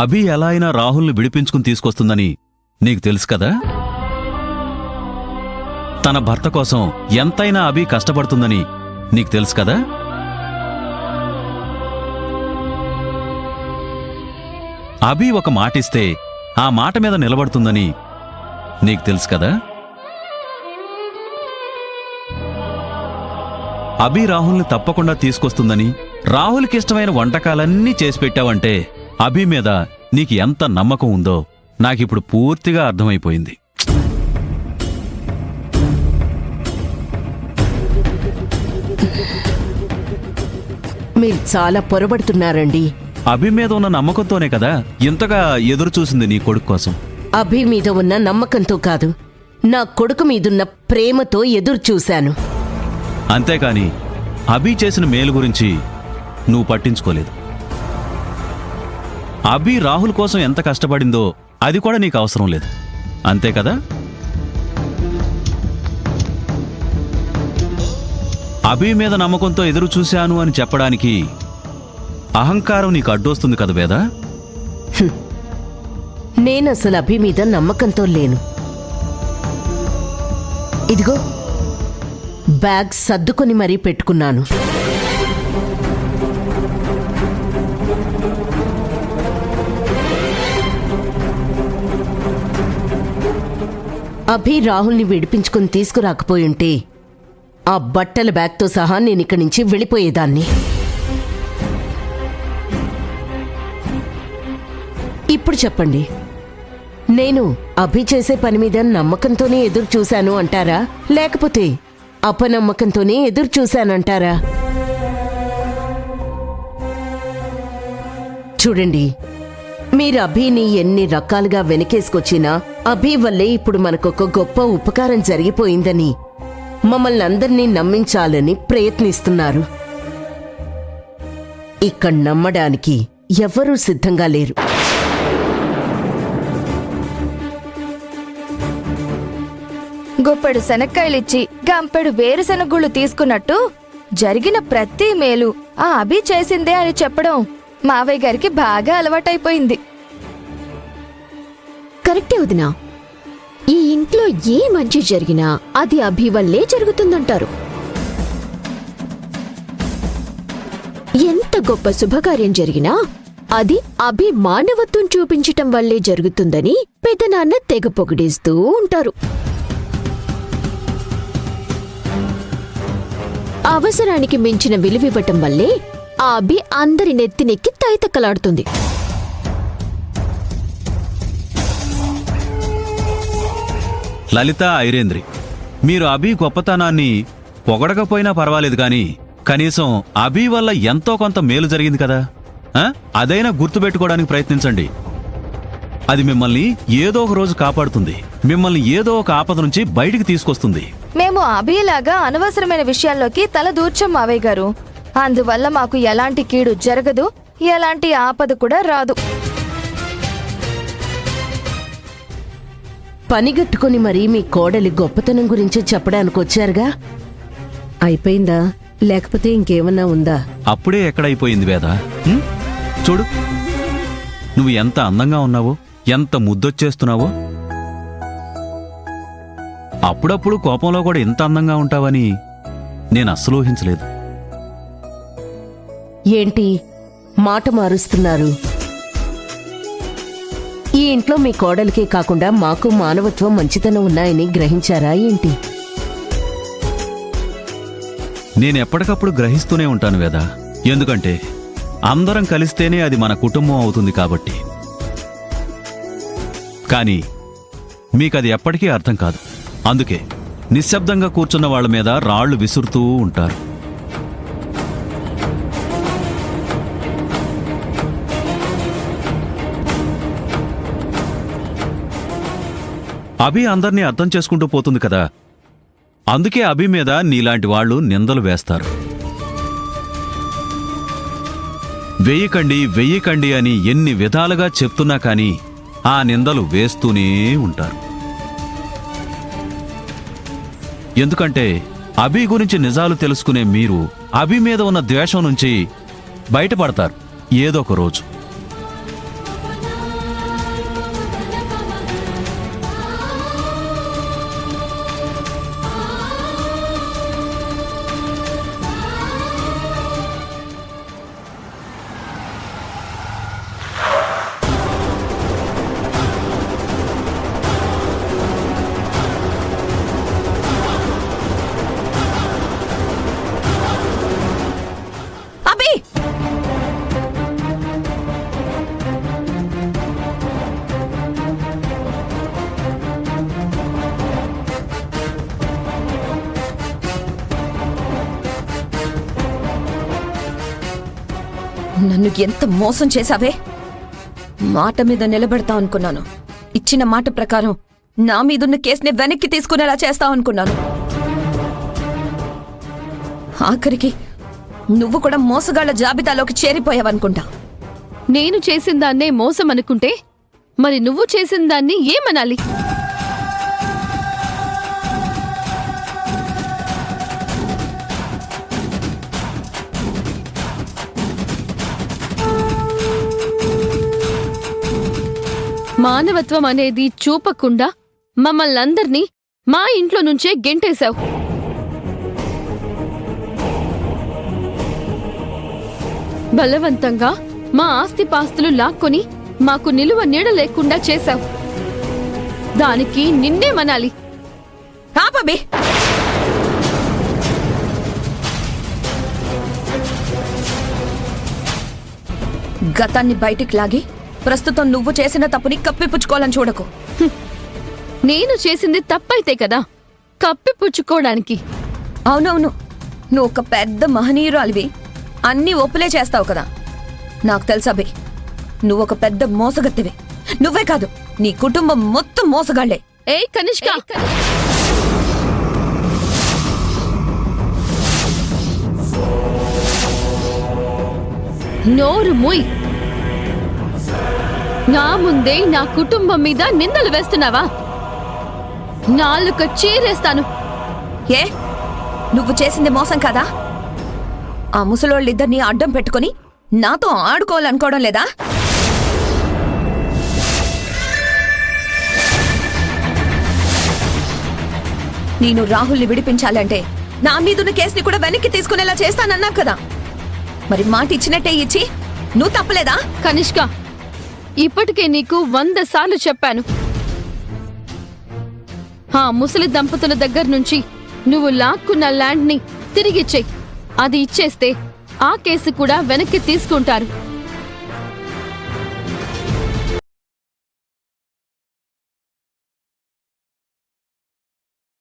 అభి ఎలా అయినా రాహుల్ని విడిపించుకుని తీసుకొస్తుందని నీకు తెలుసు కదా. తన భర్త కోసం ఎంతైనా అభి కష్టపడుతుందని నీకు తెలుసు కదా. అభి ఒక మాటిస్తే ఆ మాట మీద నిలబడుతుందని నీకు తెలుసు కదా. అభి రాహుల్ని తప్పకుండా తీసుకొస్తుందని, రాహుల్కి ఇష్టమైన వంటకాలన్నీ చేసి పెట్టావంటే అభి మీద నీకు ఎంత నమ్మకం ఉందో నాకిప్పుడు పూర్తిగా అర్థమైపోయింది. మీరు చాలా పొరబడుతున్నారండి. అభి మీద ఉన్న నమ్మకంతోనే కదా ఇంతగా ఎదురు చూసింది నీ కొడుకు కోసం. అభి మీద ఉన్న నమ్మకంతో కాదు, నా కొడుకు మీదున్న ప్రేమతో ఎదురు చూశాను. అంతేకాని అభి చేసిన మేలు గురించి నువ్వు పట్టించుకోలేదు. అభి రాహుల్ కోసం ఎంత కష్టపడిందో అది కూడా నీకు అవసరం లేదు, అంతే కదా. అభి మీద నమ్మకంతో ఎదురు చూశాను అని చెప్పడానికి అహంకారం నీకు అడ్డొస్తుంది కదా వేద. నేనసలు అభి మీద నమ్మకంతో లేను. ఇదిగో బ్యాగ్ సర్దుకొని మరీ పెట్టుకున్నాను. అభి రాహుల్ని విడిపించుకుని తీసుకురాకపోయుంటే ఆ బట్టల బ్యాగ్తో సహా నేనిక్కడి నుంచి వెళ్ళిపోయేదాన్ని. ఇప్పుడు చెప్పండి, నేను అభి చేసే పని మీద నమ్మకంతోనే ఎదురు చూశాను అంటారా, లేకపోతే అపనమ్మకంతోనే ఎదురు చూశానంటారా? చూడండి, మీరు అభిని ఎన్ని రకాలుగా వెనకేసుకొచ్చినా అభి వల్లే ఇప్పుడు మనకొక గొప్ప ఉపకారం జరిగిపోయిందని మమ్మల్ని అందర్నీ నమ్మించాలని ప్రయత్నిస్తున్నారు. ఇక్కడ నమ్మడానికి ఎవరూ సిద్ధంగా లేరు. గొప్పెడు శనక్కాయలిచ్చి గంపెడు వేరుశనగుళ్ళు తీసుకున్నట్టు జరిగిన ప్రతి మేలు ఆ అభి చేసిందే అని చెప్పడం మావయ్య గారికి బాగా అలవాటైపోయింది. కరెక్టే వదినా. ఈ ఇంట్లో ఏ మంచి జరిగినా అది అభి వల్లే జరుగుతుందంటారు. ఎంత గొప్ప శుభకార్యం జరిగినా అది అభి మానవత్వం చూపించటం వల్లే జరుగుతుందని పెద్దనాన్న తెగ పొగిడేస్తూ ఉంటారు. అవసరానికి మించిన విలువివ్వటం వల్లే ఆ అభి అందరి నెత్తినెక్కి తైతక్కలాడుతుంది. లలిత, ఐరేంద్రి, మీరు అభి గొప్పతనాన్ని పొగడకపోయినా పర్వాలేదు గాని కనీసం అభి వల్ల ఎంతో కొంత మేలు జరిగింది కదా, అదైనా గుర్తుపెట్టుకోవడానికి ప్రయత్నించండి. అది మిమ్మల్ని ఏదో ఒక రోజు కాపాడుతుంది, మిమ్మల్ని ఏదో ఒక ఆపద నుంచి బయటికి తీసుకొస్తుంది. మేము అభిలాగా అనవసరమైన విషయాల్లోకి తల దూర్చం మావయ్య గారు. అందువల్ల మాకు ఎలాంటి కీడు జరగదు, ఎలాంటి ఆపద కూడా రాదు. పనిగట్టుకుని మరీ మీ కోడలి గొప్పతనం గురించి చెప్పడానికి వచ్చారుగా. అయిపోయిందా, లేకపోతే ఇంకేమన్నా ఉందా? అప్పుడే ఎక్కడైపోయింది వేద. చూడు, నువ్వు ఎంత అందంగా ఉన్నావో, ఎంత ముద్దొచ్చేస్తున్నావో. అప్పుడప్పుడు కోపంలో కూడా ఇంత అందంగా ఉంటావని నేను అస్సలు ఊహించలేదు. ఏంటి మాట మారుస్తున్నారు? ఈ ఇంట్లో మీ కోడలికే కాకుండా మాకు మానవత్వం, మంచితనం ఉన్నాయని గ్రహించారా ఏంటి? నేనెప్పటికప్పుడు గ్రహిస్తూనే ఉంటాను వేద. ఎందుకంటే అందరం కలిస్తేనే అది మన కుటుంబం అవుతుంది కాబట్టి. కానీ మీకది ఎప్పటికీ అర్థం కాదు. అందుకే నిశ్శబ్దంగా కూర్చున్న వాళ్ల మీద రాళ్లు విసురుతూ ఉంటారు. అభి అందర్నీ అర్థం చేసుకుంటూ పోతుంది కదా, అందుకే అభి మీద నీలాంటి వాళ్లు నిందలు వేస్తారు. వెయ్యకండి వెయ్యకండి అని ఎన్ని విధాలుగా చెప్తున్నా కానీ ఆ నిందలు వేస్తూనే ఉంటారు. ఎందుకంటే అభి గురించి నిజాలు తెలుసుకునే మీరు అభి మీద ఉన్న ద్వేషం నుంచి బయటపడతారు ఏదో ఒక రోజు. నన్ను ఎంత మోసం చేశావే. మాట మీద నిలబెడతా అనుకున్నాను. ఇచ్చిన మాట ప్రకారం నా మీదున్న కేసుని వెనక్కి తీసుకునేలా చేస్తావు అనుకున్నాను. ఆఖరికి నువ్వు కూడా మోసగాళ్ల జాబితాలోకి చేరిపోయావనుకుంటా. నేను చేసిన దాన్నే మోసం అనుకుంటే మరి నువ్వు చేసిన దాన్ని ఏమనాలి? మానవత్వం అనేది చూపకుండా మమ్మల్నందర్నీ మా ఇంట్లో నుంచే గెంటేశావు. బలవంతంగా మా ఆస్తిపాస్తులు లాక్కొని మాకు నిలువ నీడ లేకుండా చేశావు. దానికి నిన్నే మనాలి. ఆపబే. గతాన్ని బయటికి లాగి ప్రస్తుతం నువ్వు చేసిన తప్పుని కప్పిపుచ్చుకోవాలని చూడకు. నేను చేసింది తప్పైతే కదా కప్పిపుచ్చుకోవడానికి. అవునవును, నువ్వు ఒక పెద్ద మహనీయురాలివి. అన్నీ ఒప్పులే చేస్తావు కదా. నాకు తెలుసాబే, నువ్వొక పెద్ద మోసగత్తివి. నువ్వే కాదు, నీ కుటుంబం మొత్తం మోసగాళ్లే. ఏ కనిష్క, నోరు మూయ్. నా ముందే నా కుటుంబం మీద నిందలు వేస్తున్నావా? నాలుక చీరేస్తాను. ఏ, నువ్వు చేసింది మోసం కాదా? ఆ ముసలోళ్ళిద్దరినీ అడ్డం పెట్టుకుని నాతో ఆడుకోవాలనుకోవడం లేదా? నేను రాహుల్ని విడిపించాలంటే నా మీదున్న కేసుని కూడా వెనక్కి తీసుకునేలా చేస్తానన్నా కదా. మరి మాట ఇచ్చినట్టే ఇచ్చి నువ్వు తప్పలేదా? కనిష్క, ఇప్పటికే నీకు 100 సార్లు చెప్పాను. ఆ ముసలి దంపతుల దగ్గర నుంచి నువ్వు లాక్కున్న ల్యాండ్ని తిరిగిచ్చేయ్. అది ఇచ్చేస్తే ఆ కేసు కూడా వెనక్కి తీసుకుంటారు.